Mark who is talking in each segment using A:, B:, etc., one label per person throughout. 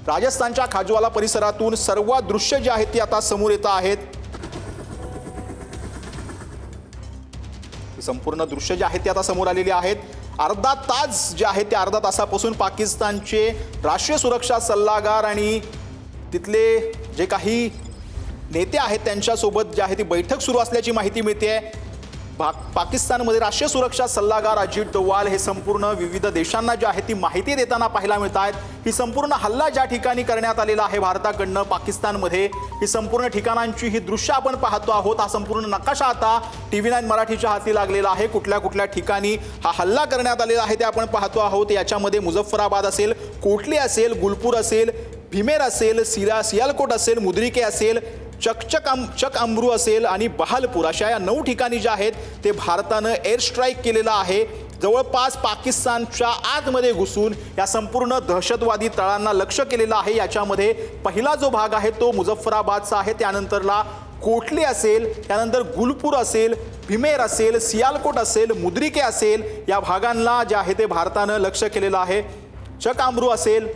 A: राजस्थानच्या खाजवाला परिसरातून सर्व दृश्य जे आहेत ती आता समोर येत आहेत। संपूर्ण दृश्य जे आहेत ते आता समोर आलेले आहेत। अर्धा तास जे आहे ते अर्धा तासापासून पाकिस्तानचे राष्ट्रीय सुरक्षा सल्लागार आणि तिथले जे काही नेते आहेत त्यांच्यासोबत जे आहे ती बैठक सुरू असल्याची माहिती मिळते। पाकिस्तानमध्ये राष्ट्रीय सुरक्षा सल्लागार अजित डोवाल हे संपूर्ण विविध देशांना जे आहे ती माहिती देताना पाहायला मिळत आहेत। ही संपूर्ण हल्ला ज्या ठिकाणी करण्यात आलेला आहे भारताकडनं पाकिस्तानमध्ये, ही संपूर्ण ठिकाणांची ही दृश्य आपण पाहतो आहोत। हा संपूर्ण नकाशा आता TV9 मराठीच्या हाती लागलेला आहे। कुठल्या कुठल्या ठिकाणी हा हल्ला करण्यात आलेला आहे ते आपण पाहतो आहोत। याच्यामध्ये मुझफ्फराबाद असेल, कोटली असेल, गुलपूर असेल, भीमेर असेल, सियालकोट असेल, मुद्रिके असेल, चक अमरू असेल आणि बहालपूर अशा या 9 ठिकाणी जे आहेत ते भारतानं एअर स्ट्राईक केलेला आहे। जवळपास पाकिस्तानच्या आतमध्ये घुसून या संपूर्ण दहशतवादी तळांना लक्ष्य केलेलं आहे। याच्यामध्ये पहिला जो भाग आहे तो मुझफ्फराबादचा आहे, त्यानंतरला कोटली असेल, त्यानंतर गुलपूर असेल, भीमेर असेल, सियालकोट असेल, मुद्रिके असेल, या भागांना जे आहे ते भारतानं लक्ष्य केलेलं आहे। चक अमरू असेल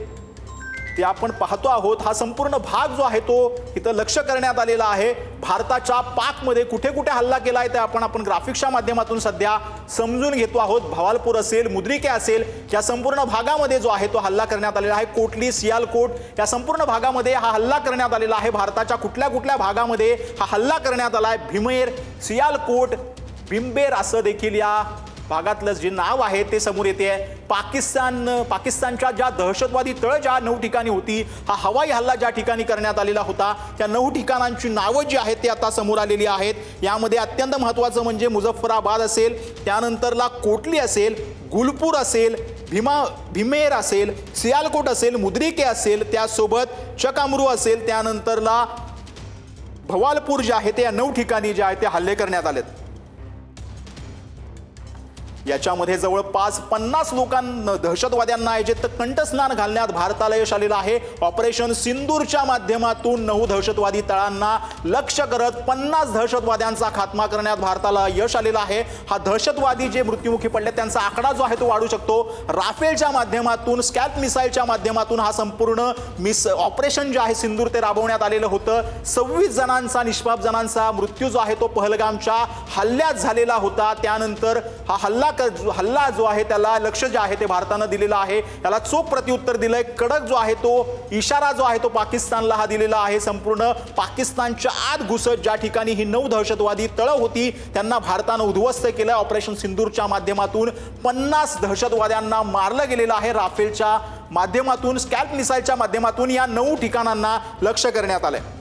A: ते आपण पाहतो आहोत। हा संपूर्ण भाग जो आहे तो इथं लक्ष्य करण्यात आलेला आहे। भारताच्या पाकमध्ये कुठे कुठे हल्ला केलाय ते आपण ग्राफिक्सच्या माध्यमातून सध्या समजून घेतो आहोत। भवालपूर असेल, मुद्रिके असेल, या संपूर्ण भागामध्ये जो आहे तो हल्ला करण्यात आलेला आहे। कोटली, सियालकोट या संपूर्ण भागामध्ये हा हल्ला करण्यात आलेला आहे। भारताच्या कुठल्या कुठल्या भागामध्ये हा हल्ला करण्यात आलाय, भीमेर, सियालकोट, बिंबेर असं देखील या भागातलं जे नाव आहे ते समोर येते। पाकिस्तानच्या ज्या दहशतवादी तळ ज्या 9 ठिकाणी होती, हा हवाई हल्ला ज्या ठिकाणी करण्यात आलेला होता त्या 9 ठिकाणांची नावं जी आहेत ते आता समोर आलेली आहेत। यामध्ये अत्यंत महत्त्वाचं म्हणजे मुझफ्फराबाद असेल, त्यानंतरला कोटली असेल, गुलपूर असेल, भीमेर असेल, सियालकोट असेल, मुद्रिके असेल, त्यासोबत चक अमरू असेल, त्यानंतरला भवालपूर जे आहे ते या 9 ठिकाणी जे आहे ते हल्ले करण्यात आलेत। याच्यामध्ये जवळपास 50 लोकांना दहशतवाद्यांना जे कंठस्नान घालण्यात भारताला यश आलेलं आहे। ऑपरेशन सिंदूरच्या माध्यमातून 9 दहशतवादी तळांना लक्ष्य करत 50 दहशतवाद्यांचा खात्मा करण्यात भारताला यश आलेलं आहे। हा दहशतवादी जे मृत्युमुखी पडले त्यांचा आकडा जो आहे तो वाढू शकतो। राफेलच्या माध्यमातून, स्कॅल्प मिसाईलच्या माध्यमातून हा संपूर्ण ऑपरेशन जे आहे सिंदूर ते राबवण्यात आलेलं होतं। 26 जणांचा, निष्पाप जणांचा मृत्यू जो आहे तो पहलगामच्या हल्ल्यात झालेला होता। त्यानंतर हा हल्ला जो आहे त्याला लक्ष्य जे आहे ते भारतानं दिलेलं आहे। त्याला चोख प्रत्युत्तर दिलंय। कडक जो आहे तो इशारा जो आहे तो पाकिस्तानला हा दिलेला आहे। संपूर्ण पाकिस्तानच्या आत घुसत ज्या ठिकाणी ही 9 दहशतवादी तळं होती त्यांना भारतानं उद्ध्वस्त केलं। ऑपरेशन सिंदूरच्या माध्यमातून 50 दहशतवाद्यांना मारलं गेलेलं आहे। राफेलच्या माध्यमातून, स्कॅल्प मिसाईलच्या माध्यमातून या 9 ठिकाणांना लक्ष्य करण्यात आलंय।